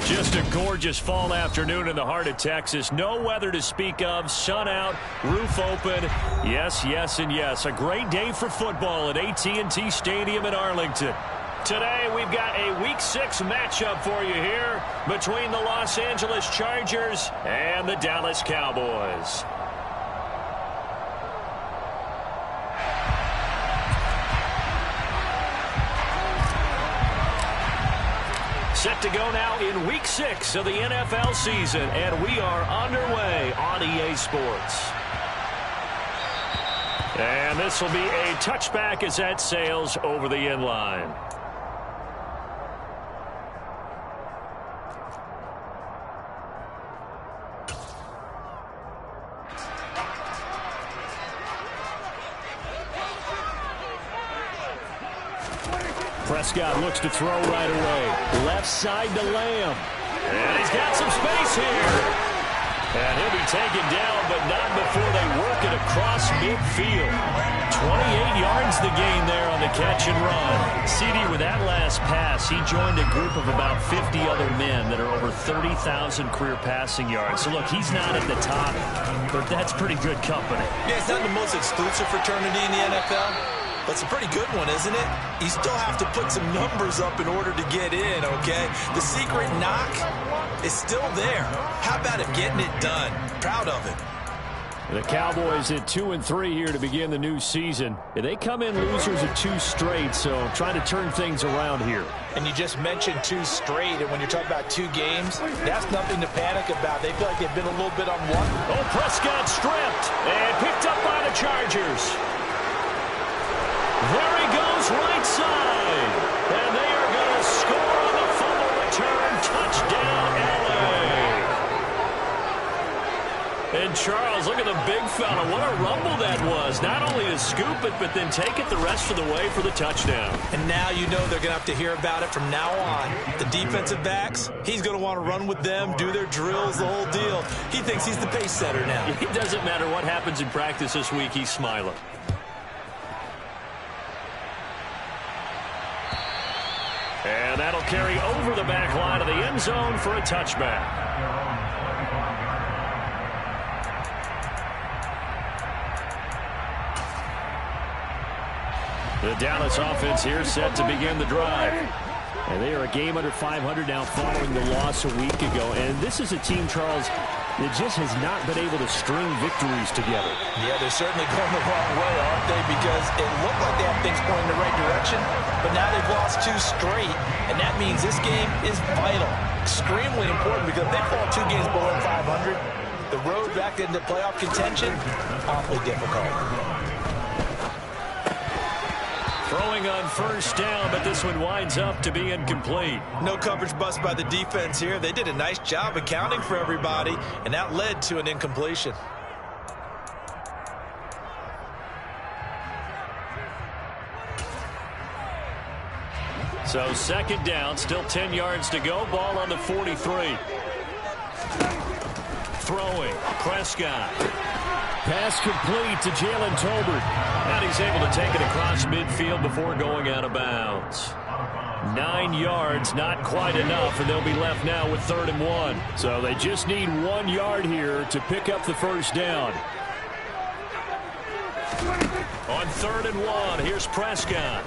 Just a gorgeous fall afternoon in the heart of Texas. No weather to speak of. Sun out, roof open. Yes, yes, and yes. A great day for football at AT&T Stadium in Arlington. Today, we've got a Week 6 matchup for you here between the Los Angeles Chargers and the Dallas Cowboys. Set to go now in Week 6 of the NFL season, and we are underway on EA Sports. And this will be a touchback as that sails over the end line. Prescott looks to throw right away. Left side to Lamb. And he's got some space here. And he'll be taken down, but not before they work it across midfield. 28 yards the gain there on the catch and run. CD, with that last pass, he joined a group of about 50 other men that are over 30,000 career passing yards. So, look, he's not at the top, but that's pretty good company. Yeah, it's not the most exclusive fraternity in the NFL. But it's a pretty good one, isn't it? You still have to put some numbers up in order to get in, okay? The secret knock is still there. How about it getting it done? Proud of it. The Cowboys at 2-3 here to begin the new season. They come in losers of 2 straight, so trying to turn things around here. And you just mentioned 2 straight, and when you're talking about 2 games, that's nothing to panic about. They feel like they've been a little bit on one. Oh, Prescott stripped and picked up by the Chargers. There he goes, right side. And they are going to score on the fumble return. Touchdown, L.A. And Charles, look at the big fella. What a rumble that was. Not only to scoop it, but then take it the rest of the way for the touchdown. And now you know they're going to have to hear about it from now on. The defensive backs, he's going to want to run with them, do their drills, the whole deal. He thinks he's the pace setter now. It doesn't matter what happens in practice this week. He's smiling. And that'll carry over the back line of the end zone for a touchback. The Dallas offense here set to begin the drive. And they are a game under 500 now following the loss a week ago. And this is a team, Charles, that just has not been able to string victories together. Yeah, they're certainly going the wrong way, aren't they? Because it looked like they have things going in the right direction, but now they've lost 2 straight, and that means this game is vital. Extremely important, because if they fall 2 games below 500, the road back into playoff contention, awfully difficult. Throwing on first down, but this one winds up to be incomplete. No coverage bust by the defense here. They did a nice job accounting for everybody, and that led to an incompletion. So second down, still 10 yards to go. Ball on the 43. Throwing, Prescott. Pass complete to Jalen Tolbert. And he's able to take it across midfield before going out of bounds. 9 yards, not quite enough, and they'll be left now with 3rd and 1. So they just need 1 yard here to pick up the first down. On 3rd and 1, here's Prescott.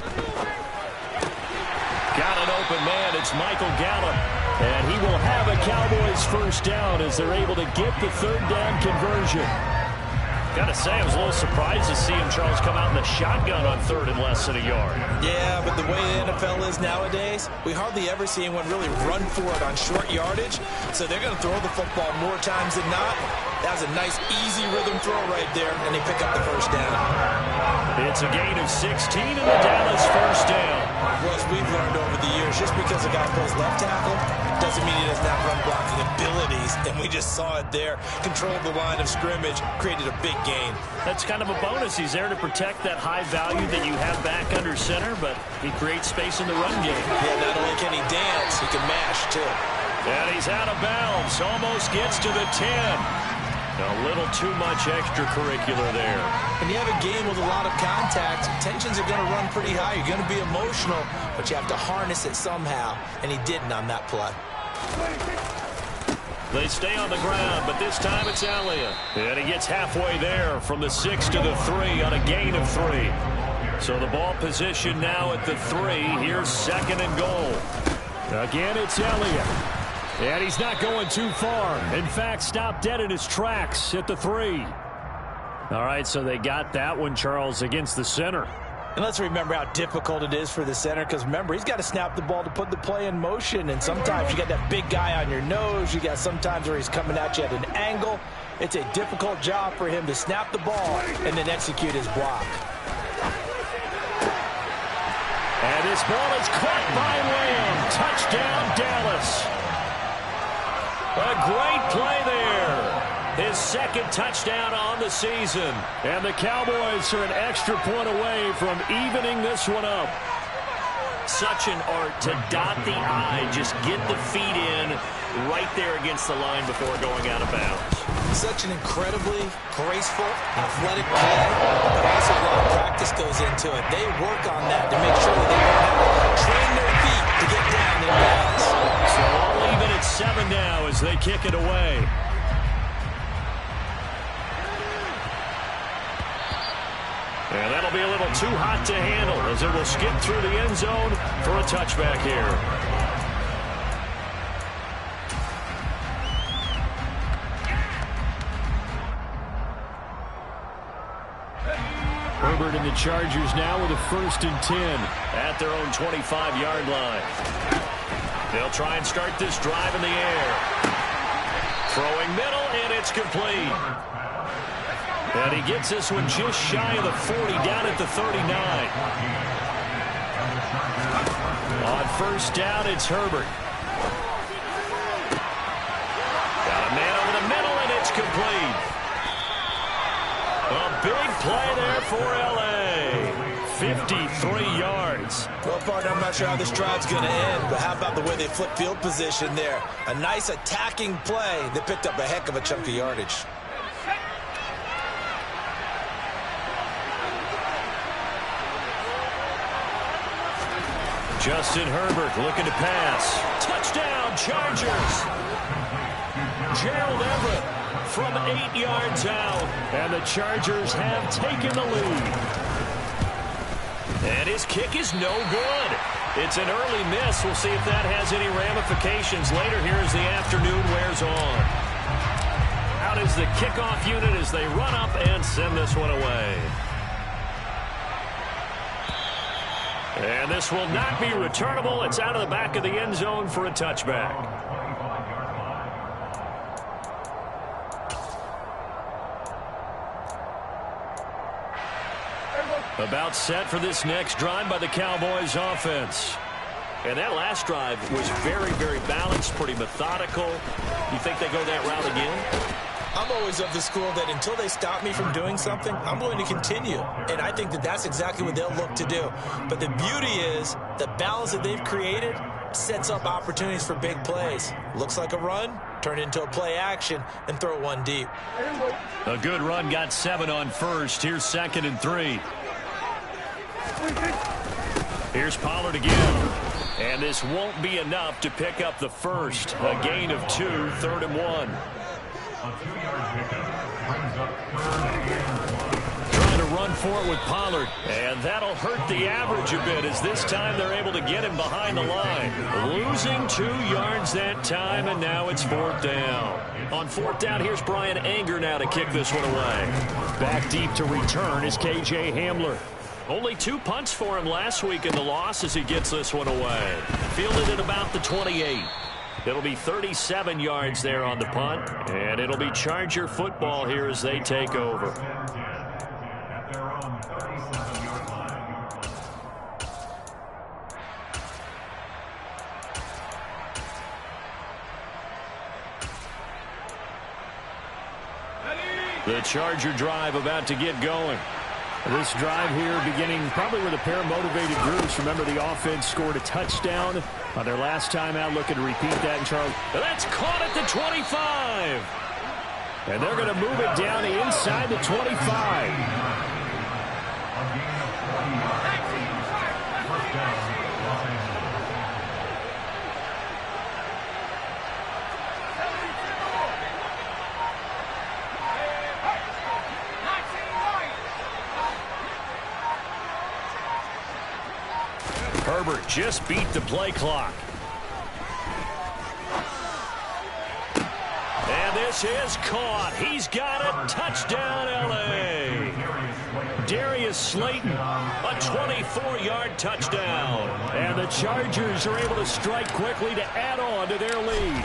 Got an open man, it's Michael Gallup. And he will have a Cowboys first down as they're able to get the 3rd down conversion. Gotta say, I was a little surprised to see him, Charles, come out in the shotgun on 3rd and less than a yard. Yeah, but the way the NFL is nowadays, we hardly ever see anyone really run for it on short yardage. So they're going to throw the football more times than not. That was a nice, easy rhythm throw right there, and they pick up the first down. It's a gain of 16 in the Dallas first down. Well, as we've learned over the years, just because a guy plays left tackle doesn't mean he doesn't have run blocking abilities, and we just saw it there. Controlled the line of scrimmage, created a big gain. That's kind of a bonus. He's there to protect that high value that you have back under center, but he creates space in the run game. Yeah, not only can he dance, he can mash, too. And he's out of bounds. Almost gets to the 10. A little too much extracurricular there. When you have a game with a lot of contact, tensions are going to run pretty high. You're going to be emotional, but you have to harness it somehow, and he didn't on that play. They stay on the ground, but this time it's Elliott. And he gets halfway there from the 6 to the 3 on a gain of 3. So the ball position now at the 3. Here's 2nd and goal. Again, it's Elliott. And he's not going too far. In fact, stopped dead in his tracks at the 3. All right, so they got that one, Charles, against the center. And let's remember how difficult it is for the center, because remember, he's got to snap the ball to put the play in motion, and sometimes you got that big guy on your nose. You got sometimes where he's coming at you at an angle. It's a difficult job for him to snap the ball and then execute his block. And this ball is caught by Lamb. Touchdown, Dallas. A great play there. His 2nd touchdown on the season. And the Cowboys are an extra point away from evening this one up. Such an art to dot the I, just get the feet in right there against the line before going out of bounds. Such an incredibly graceful, athletic play, but also a lot of practice goes into it. They work on that to make sure that they learn how to train their feet to get down in bounds. So all even at 7 now as they kick it away. And that'll be a little too hot to handle as it will skip through the end zone for a touchback here. Herbert and the Chargers now with a 1st and 10 at their own 25-yard line. They'll try and start this drive in the air. Throwing middle, and it's complete. And he gets this one just shy of the 40, down at the 39. On 1st down, it's Herbert. Got a man over the middle, and it's complete. A big play there for L.A. 53 yards. Well, partner, I'm not sure how this drive's going to end, but how about the way they flip field position there? A nice attacking play that picked up a heck of a chunk of yardage. Justin Herbert looking to pass. Touchdown, Chargers. Gerald Everett from 8 yards out. And the Chargers have taken the lead. And his kick is no good. It's an early miss. We'll see if that has any ramifications later here as the afternoon wears on. Out is the kickoff unit as they run up and send this one away. And this will not be returnable. It's out of the back of the end zone for a touchback. About set for this next drive by the Cowboys offense. And that last drive was very, very balanced, pretty methodical. You think they go that route again? I'm always of the school that until they stop me from doing something, I'm going to continue. And I think that that's exactly what they'll look to do. But the beauty is the balance that they've created sets up opportunities for big plays. Looks like a run, turn it into a play action, and throw one deep. A good run, got 7 on 1st. Here's 2nd and 3. Here's Pollard again. And this won't be enough to pick up the 1st. A gain of 2, 3rd and 1. Trying to run for it with Pollard. And that'll hurt the average a bit as this time they're able to get him behind the line. Losing 2 yards that time, and now it's 4th down. On 4th down, here's Brian Anger now to kick this one away. Back deep to return is K.J. Hamler. Only 2 punts for him last week in the loss as he gets this one away. Fielded at about the 28. It'll be 37 yards there on the punt, and it'll be Charger football here as they take over. The Charger drive about to get going. This drive here beginning probably with a pair of motivated groups. Remember, the offense scored a touchdown on their last time out. Looking to repeat that in Charles. That's caught at the 25. And they're going to move it down inside the 25. Herbert just beat the play clock. And this is caught. He's got it. Touchdown, L.A. Darius Slayton, a 24-yard touchdown. And the Chargers are able to strike quickly to add on to their lead.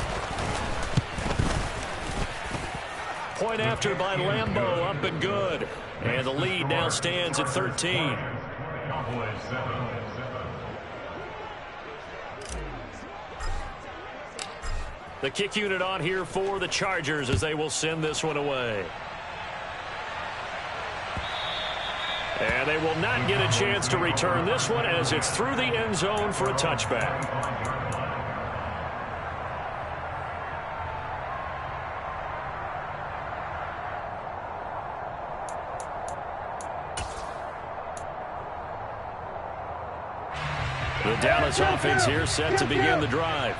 Point after by Lambeau, up and good. And the lead now stands at 13. The kick unit on here for the Chargers as they will send this one away. And they will not get a chance to return this one as it's through the end zone for a touchback. The Dallas offense here set to begin the drive.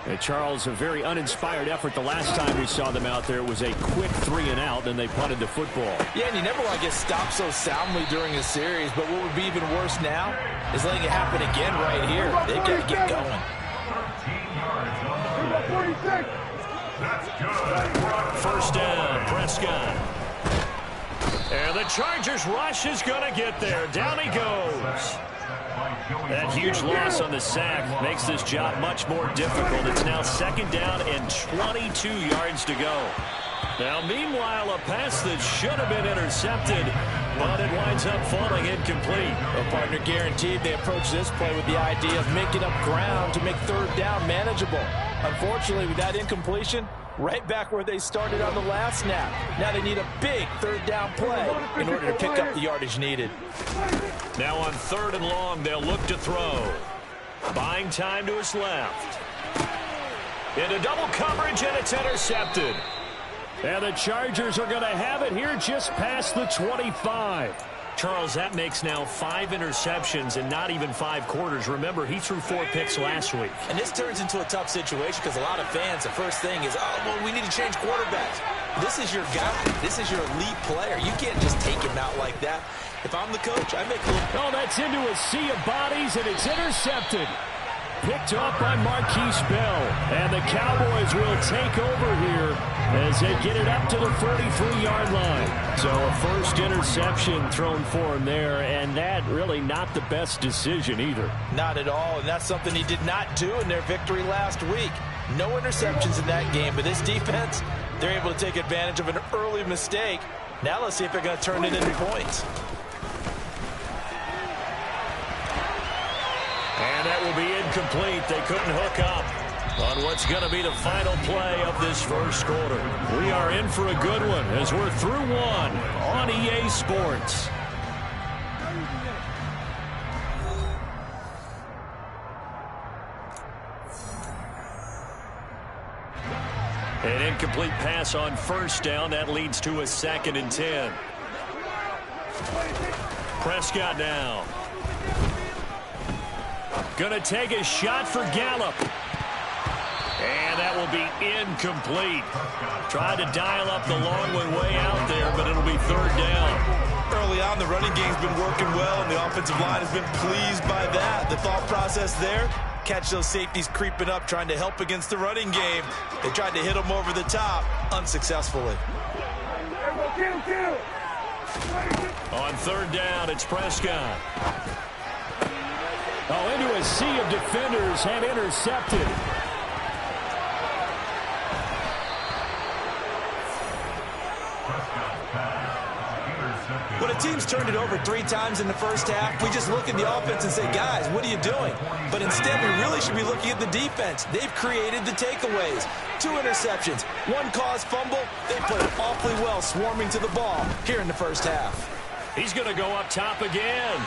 And Charles, a very uninspired effort the last time we saw them out there. It was a quick 3-and-out, then they punted the football. Yeah, and you never want to get stopped so soundly during a series, but what would be even worse now is letting it happen again right here. They've got to get going. First down, Prescott. And the Chargers rush is going to get there. Down he goes. That huge loss on the sack makes this job much more difficult. It's now second down and 22 yards to go. Now, meanwhile, a pass that should have been intercepted, but it winds up falling incomplete. Well, partner, guaranteed they approach this play with the idea of making up ground to make third down manageable. Unfortunately, with that incompletion, right back where they started on the last snap. Now they need a big third down play in order to pick up the yardage needed. Now on 3rd and long, they'll look to throw. Buying time to his left. Into double coverage, and it's intercepted. And the Chargers are going to have it here just past the 25. Charles, that makes now 5 interceptions in not even 5 quarters. Remember, he threw 4 picks last week. And this turns into a tough situation because a lot of fans, the first thing is, oh, well, we need to change quarterbacks. This is your guy. This is your elite player. You can't just take him out like that. If I'm the coach, I make a little... Oh, that's into a sea of bodies, and it's intercepted. Picked up by Marquise Bell. And the Cowboys will take over here as they get it up to the 43-yard line. So a first interception thrown for him there, and that really not the best decision either. Not at all, and that's something he did not do in their victory last week. No interceptions in that game, but this defense, they're able to take advantage of an early mistake. Now let's see if they're going to turn it into points. And that will be incomplete. They couldn't hook up on what's going to be the final play of this first quarter. We are in for a good one as we're through one on EA Sports. An incomplete pass on first down. That leads to a 2nd and 10. Prescott now. Going to take a shot for Gallup. And that will be incomplete. Tried to dial up the long one way out there, but it'll be 3rd down. Early on, the running game's been working well, and the offensive line has been pleased by that. The thought process there, catch those safeties creeping up, trying to help against the running game. They tried to hit them over the top, unsuccessfully. On 3rd down, it's Prescott. Oh, into a sea of defenders and intercepted. When a team's turned it over 3 times in the first half, we just look at the offense and say, guys, what are you doing? But instead, we really should be looking at the defense. They've created the takeaways. 2 interceptions, 1 caused fumble. They put it awfully well swarming to the ball here in the first half. He's going to go up top again.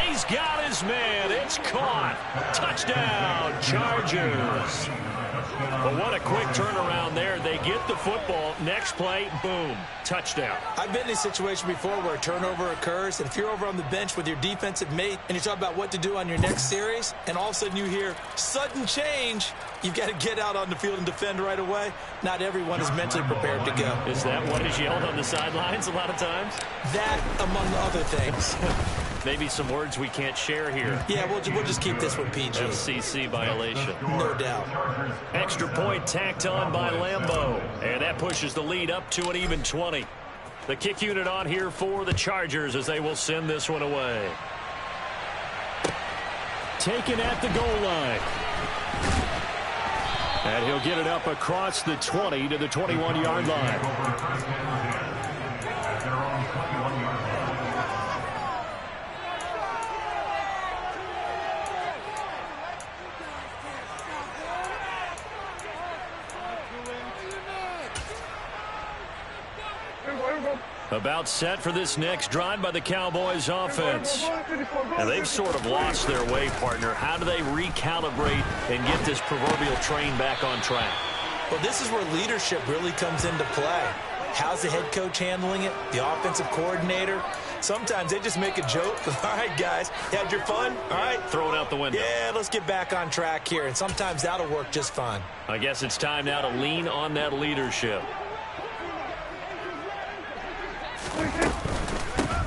He's got his man. It's caught. Touchdown, Chargers. But what a quick turnaround there. They get the football. Next play, boom, touchdown. I've been in a situation before where a turnover occurs, and if you're over on the bench with your defensive mate and you talk about what to do on your next series, and all of a sudden you hear sudden change, you've got to get out on the field and defend right away. Not everyone is mentally prepared to go. Is that what is yelled on the sidelines a lot of times? That, among other things. Maybe some words we can't share here. Yeah, we'll just keep this one PG. FCC violation. No doubt. Extra point tacked on by Lambeau. And that pushes the lead up to an even 20. The kick unit on here for the Chargers as they will send this one away. Taken at the goal line. And he'll get it up across the 20 to the 21-yard line. About set for this next drive by the Cowboys offense. And they've sort of lost their way, partner. How do they recalibrate and get this proverbial train back on track? Well, this is where leadership really comes into play. How's the head coach handling it? The offensive coordinator? Sometimes they just make a joke. All right, guys, you had your fun? All right. Throw it out the window. Yeah, let's get back on track here. And sometimes that'll work just fine. I guess it's time now to lean on that leadership.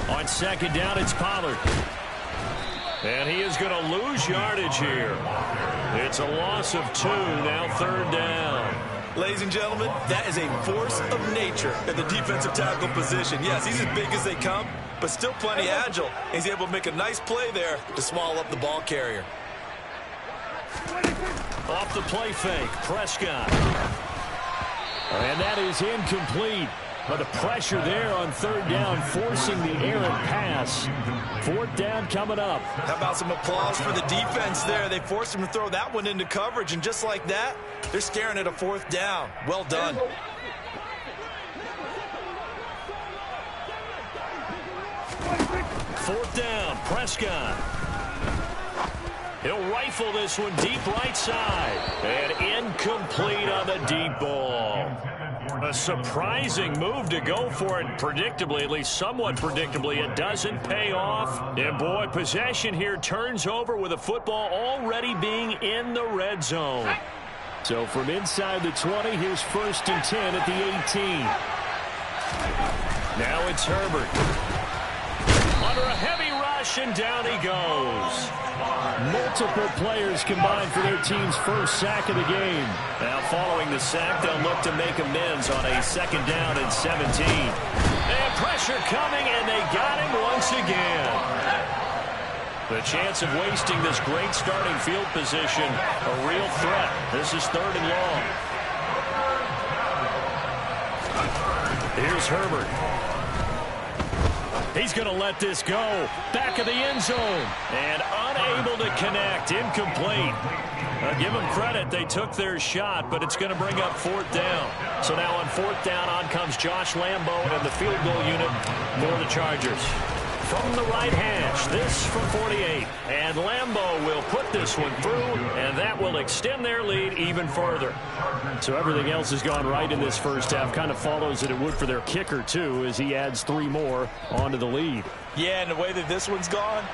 On second down, it's Pollard. And he is going to lose yardage here. It's a loss of 2, now third down. Ladies and gentlemen, that is a force of nature at the defensive tackle position. Yes, he's as big as they come, but still plenty agile. He's able to make a nice play there to swallow up the ball carrier. Off the play fake, Prescott. And that is incomplete. But the pressure there on third down, forcing the errant pass. Fourth down coming up. How about some applause for the defense there? They forced him to throw that one into coverage, and just like that, they're staring at a fourth down. Well done. Fourth down, Prescott. He'll rifle this one deep right side. And incomplete on the deep ball. A surprising move to go for it. Predictably, at least somewhat predictably, it doesn't pay off. And boy, possession here turns over with a football already being in the red zone. So from inside the 20, here's 1st and 10 at the 18. Now it's Herbert. Under a heavy rush, and down he goes. Multiple players combined for their team's first sack of the game. Now following the sack, they'll look to make amends on a second down and 17. And pressure coming, and they got him once again. The chance of wasting this great starting field position, a real threat. This is 3rd and long. Here's Herbert. He's going to let this go. Back of the end zone. And unable to connect. Incomplete. Give them credit. They took their shot, but it's going to bring up 4th down. So now on 4th down, on comes Josh Lambeau and the field goal unit for the Chargers. From the right hash, this from 48. And Lambeau will put this one through, and that will extend their lead even further. So everything else has gone right in this first half. Kind of follows that it would for their kicker, too, as he adds 3 more onto the lead. Yeah, and the way that this one's gone,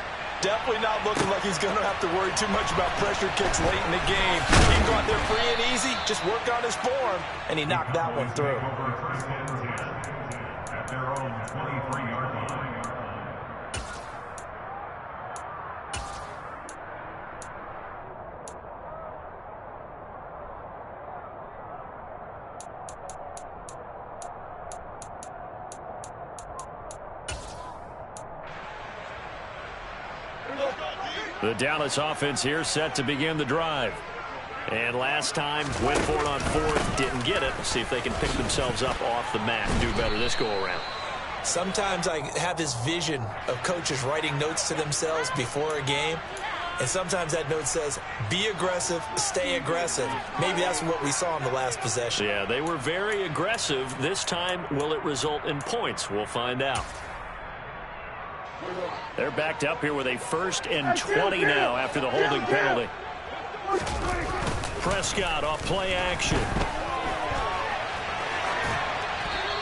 definitely not looking like he's going to have to worry too much about pressure kicks late in the game. He can go out there free and easy, just work on his form, and he knocked that one through. At their own 23-yard line. The Dallas offense here set to begin the drive. And last time, went for it on 4th, didn't get it. See if they can pick themselves up off the mat and do better this go-around. Sometimes I have this vision of coaches writing notes to themselves before a game. And sometimes that note says, be aggressive, stay aggressive. Maybe that's what we saw in the last possession. Yeah, they were very aggressive. This time, will it result in points? We'll find out. They're backed up here with a 1st and 20 now after the holding penalty. Prescott off play action.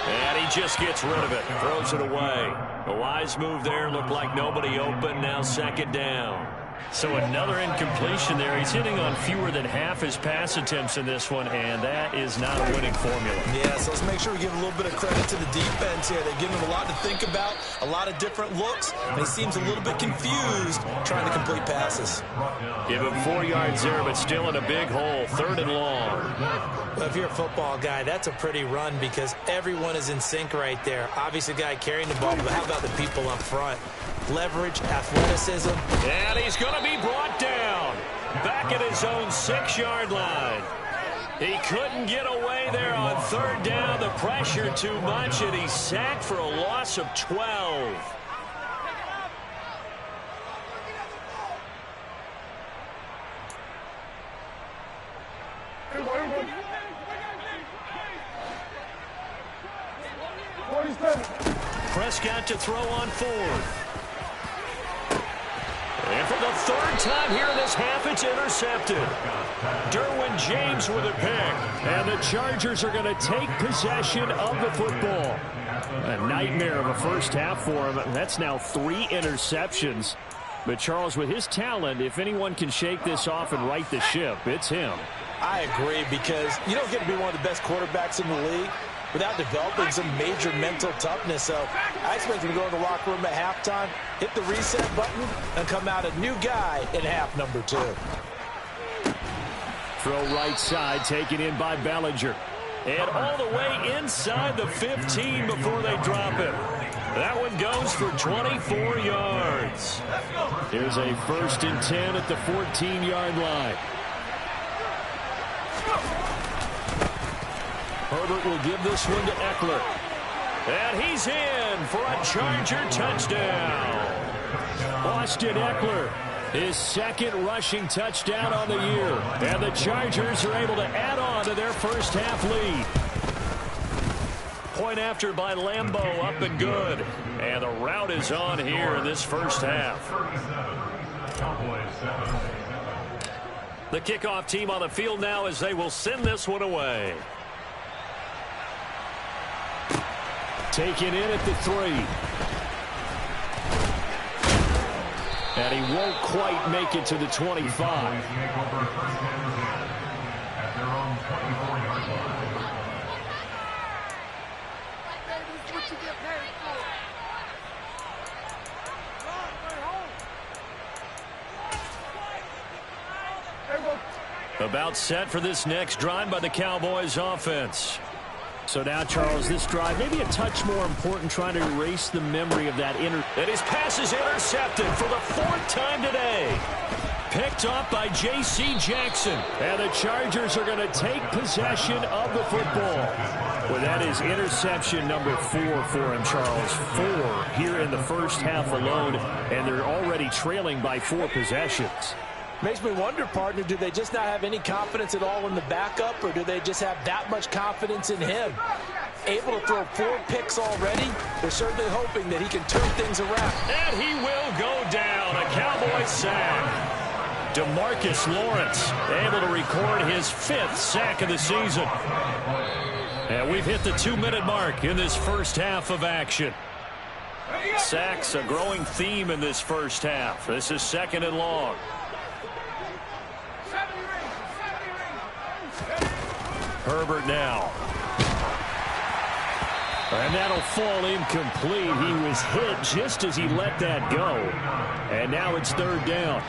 And he just gets rid of it. Throws it away. A wise move there. Looked like nobody open. Now 2nd down. So another incompletion there. He's hitting on fewer than half his pass attempts in this one, and that is not a winning formula. Yeah, so let's make sure we give a little bit of credit to the defense here. They've given him a lot to think about, a lot of different looks, and he seems a little bit confused trying to complete passes. Give him 4 yards there, but still in a big hole, 3rd and long. Well, if you're a football guy, that's a pretty run because everyone is in sync right there. Obviously, the guy carrying the ball, but how about the people up front? Leverage, athleticism. And he's going to be brought down back at his own 6-yard line. He couldn't get away there on 3rd down. The pressure too much, and he's sacked for a loss of 12. Prescott to throw on 4th. And for the 3rd time here in this half, it's intercepted. Derwin James with a pick. And the Chargers are going to take possession of the football. A nightmare of a first half for him. That's now 3 interceptions. But Charles, with his talent, if anyone can shake this off and right the ship, it's him. I agree, because you don't get to be one of the best quarterbacks in the league without developing some major mental toughness. So I expect him to go in the locker room at halftime, hit the reset button, and come out a new guy in half number 2. Throw right side, taken in by Bellinger. And all the way inside the 15 before they drop him. That one goes for 24 yards. Here's a 1st and 10 at the 14-yard line. Herbert will give this one to Eckler. And he's in for a Charger touchdown. Austin Eckler, his 2nd rushing touchdown on the year. And the Chargers are able to add on to their first half lead. Point after by Lambeau, up and good. And the route is on here in this first half. The kickoff team on the field now as they will send this one away. Taken in at the 3. And he won't quite make it to the 25. About set for this next drive by the Cowboys offense. So now, Charles, this drive maybe a touch more important, trying to erase the memory of that And his pass is intercepted for the 4th time today. Picked off by J.C. Jackson. And the Chargers are going to take possession of the football. Well, that is interception number 4 for him, Charles. 4 here in the first half alone, and they're already trailing by 4 possessions. Makes me wonder, partner, do they just not have any confidence at all in the backup, or do they just have that much confidence in him? Able to throw 4 picks already, they're certainly hoping that he can turn things around. And he will go down, a Cowboys sack. DeMarcus Lawrence able to record his 5th sack of the season. And we've hit the 2-minute mark in this first half of action. Sacks a growing theme in this first half. This is 2nd and long. Herbert now. And that'll fall incomplete. He was hit just as he let that go. And now it's 3rd down.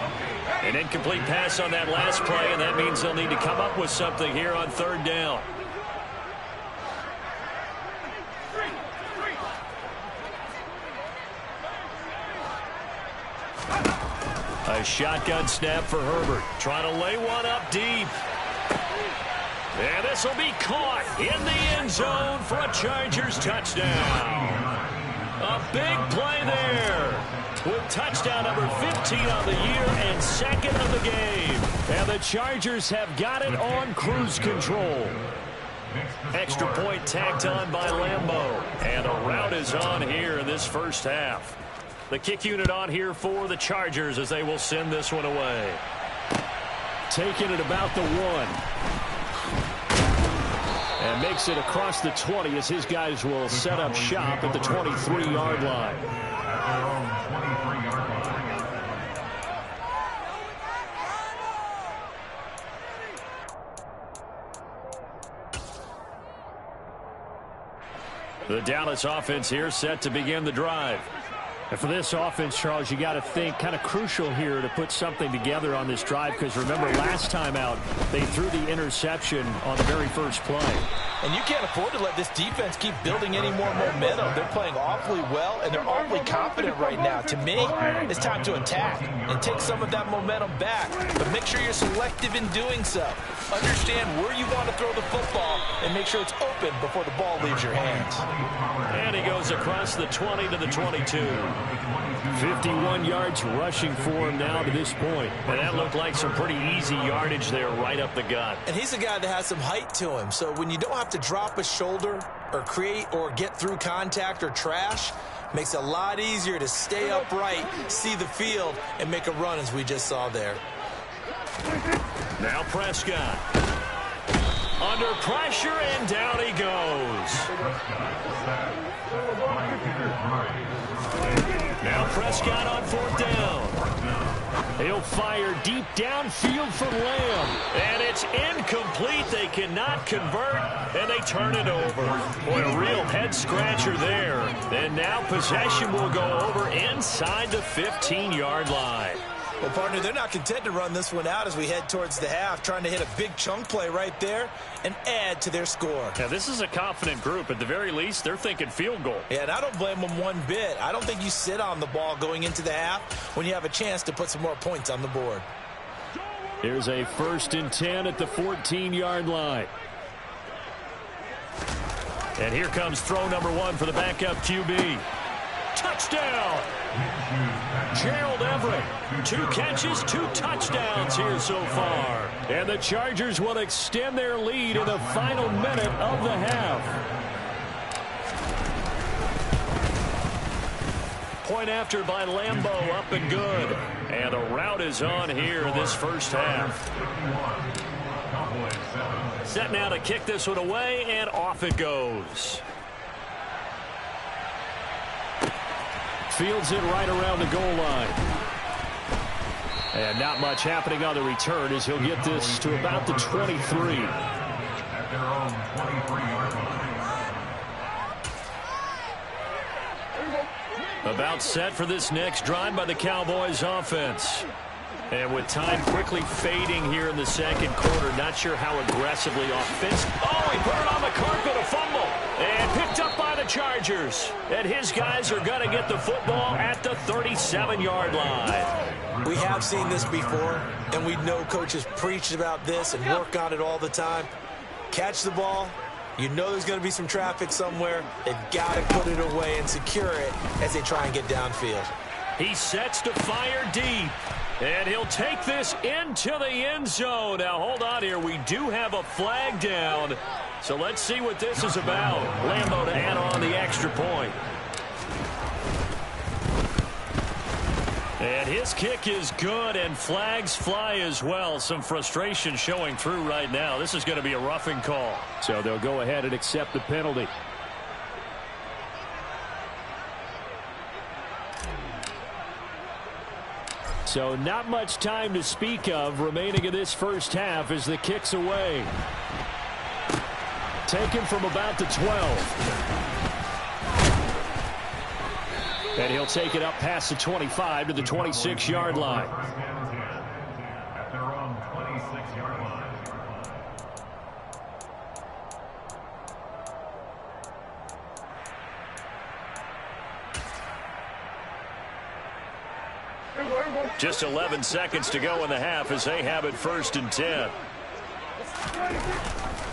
An incomplete pass on that last play, and that means they'll need to come up with something here on 3rd down. A shotgun snap for Herbert. Trying to lay one up deep. And this will be caught in the end zone for a Chargers touchdown. A big play there with touchdown number 15 on the year and 2nd of the game. And the Chargers have got it on cruise control. Extra point tacked on by Lambeau. And a route is on here in this first half. The kick unit on here for the Chargers as they will send this one away. Taking it about the 1. And makes it across the 20 as his guys will set up shop at the 23-yard line. The Dallas offense here set to begin the drive. And for this offense, Charles, you got to think kind of crucial here to put something together on this drive, because remember last time out they threw the interception on the very first play. And you can't afford to let this defense keep building any more momentum. They're playing awfully well, and they're awfully confident right now. To me, it's time to attack and take some of that momentum back. But make sure you're selective in doing so. Understand where you want to throw the football and make sure it's open before the ball leaves your hands. And he goes across the 20 to the 22. 51 yards rushing for him now to this point. And that looked like some pretty easy yardage there right up the gut. And he's a guy that has some height to him. So when you don't have to drop a shoulder or create or get through contact or trash, makes it a lot easier to stay upright, see the field, and make a run as we just saw there. Now Prescott. Under pressure, and down he goes. Now Prescott on fourth down. He'll fire deep downfield for Lamb. And it's incomplete. They cannot convert, and they turn it over. Boy, a real head-scratcher there. And now possession will go over inside the 15-yard line. Well, partner, they're not content to run this one out as we head towards the half, trying to hit a big chunk play right there and add to their score. Now, this is a confident group. At the very least, they're thinking field goal. Yeah, and I don't blame them one bit. I don't think you sit on the ball going into the half when you have a chance to put some more points on the board. Here's a 1st and 10 at the 14-yard line. And here comes throw number 1 for the backup QB. Touchdown! Gerald Everett, 2 catches, 2 touchdowns here so far. And the Chargers will extend their lead in the final minute of the half. Point after by Lambeau, up and good. And a route is on here this first half. Set now to kick this one away, and off it goes. Fields it right around the goal line. And not much happening on the return as he'll get this to about the 23. At their own 23-yard line. About set for this next drive by the Cowboys offense. And with time quickly fading here in the second quarter, not sure how aggressively offensive. Oh, he put it on the carpet, a fumble. And picked up by the Chargers. And his guys are going to get the football at the 37-yard line. We have seen this before, and we know coaches preach about this and work on it all the time. Catch the ball. You know there's going to be some traffic somewhere. They've got to put it away and secure it as they try and get downfield. He sets to fire deep. And he'll take this into the end zone. Now, hold on here. We do have a flag down. So let's see what this is about. Lambeau to add on the extra point. And his kick is good, and flags fly as well. Some frustration showing through right now. This is going to be a roughing call. So they'll go ahead and accept the penalty. So not much time to speak of remaining in this first half as the kick's away. Taken from about the 12. And he'll take it up past the 25 to the 26-yard line. At their own 26-yard line. Just 11 seconds to go in the half as they have it 1st and 10.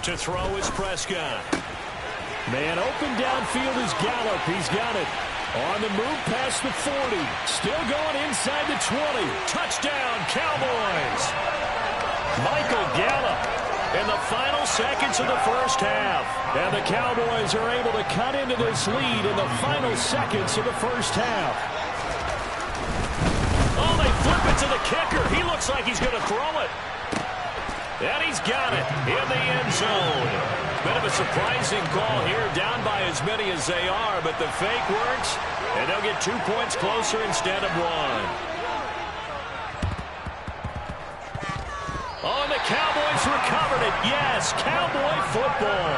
To throw is Prescott. Man open downfield is Gallup. He's got it. On the move past the 40. Still going inside the 20. Touchdown, Cowboys. Michael Gallup in the final seconds of the first half. And the Cowboys are able to cut into this lead in the final seconds of the first half. Oh, they flip it to the kicker. He looks like he's going to throw it. And he's got it in the end zone. Bit of a surprising call here, down by as many as they are, but the fake works, and they'll get 2 points closer instead of 1. Oh, and the Cowboys recovered it. Yes, Cowboy football.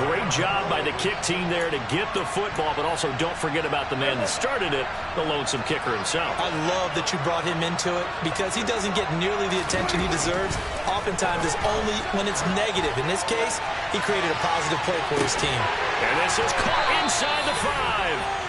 Great job by the kick team there to get the football, but also don't forget about the man that started it, the lonesome kicker himself. I love that you brought him into it because he doesn't get nearly the attention he deserves. Oftentimes it's only when it's negative. In this case, he created a positive play for his team. And this is caught inside the 5.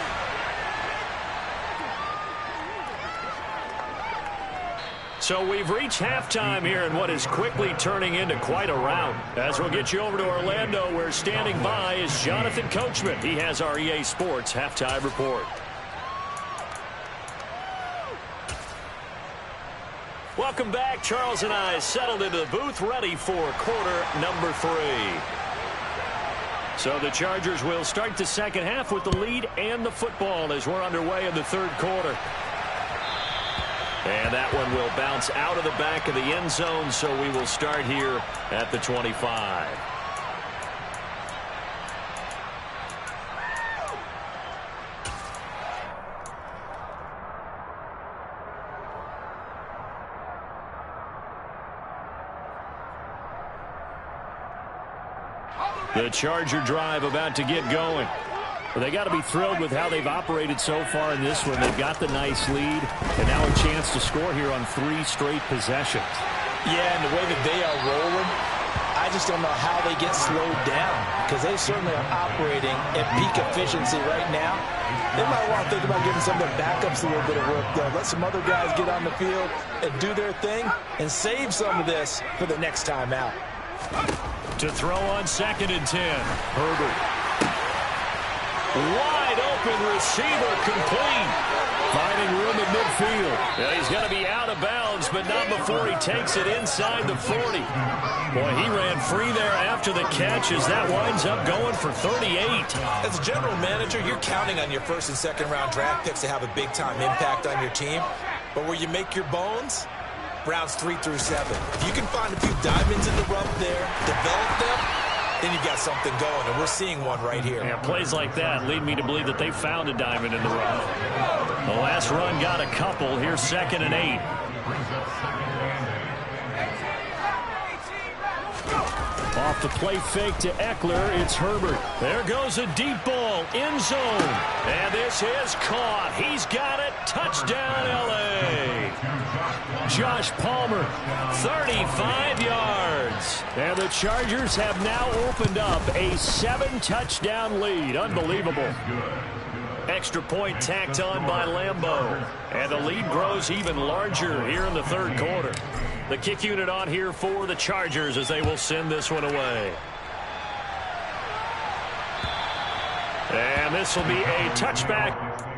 So we've reached halftime here in what is quickly turning into quite a rout. As we'll get you over to Orlando, where standing by is Jonathan Coachman. He has our EA Sports halftime report. Welcome back. Charles and I settled into the booth, ready for quarter number 3. So the Chargers will start the second half with the lead and the football as we're underway in the third quarter. And that one will bounce out of the back of the end zone, so we will start here at the 25. The Charger drive about to get going. Well, they got to be thrilled with how they've operated so far in this one. They've got the nice lead, and now a chance to score here on 3 straight possessions. Yeah, and the way that they are rolling, I just don't know how they get slowed down because they certainly are operating at peak efficiency right now. They might want to think about giving some of their backups a little bit of work, though. Let some other guys get on the field and do their thing and save some of this for the next time out. To throw on 2nd and 10, Herbert. Wide open receiver, complete. Finding room in midfield. Yeah, he's going to be out of bounds, but not before he takes it inside the 40. Boy, he ran free there after the catch as that winds up going for 38. As a general manager, you're counting on your first and second round draft picks to have a big-time impact on your team. But where you make your bones, rounds 3 through 7. If you can find a few diamonds in the rough there, develop them, then you've got something going, and we're seeing one right here. Yeah, plays like that lead me to believe that they found a diamond in the rough. The last run got a couple. Here's 2nd and 8. Off the play fake to Eckler, it's Herbert. There goes a deep ball, end zone. And this is caught. He's got it. Touchdown, L.A. Josh Palmer, 35 yards. And the Chargers have now opened up a 7-touchdown lead. Unbelievable. Extra point tacked on by Lambeau. And the lead grows even larger here in the third quarter. The kick unit on here for the Chargers as they will send this one away. And this will be a touchback.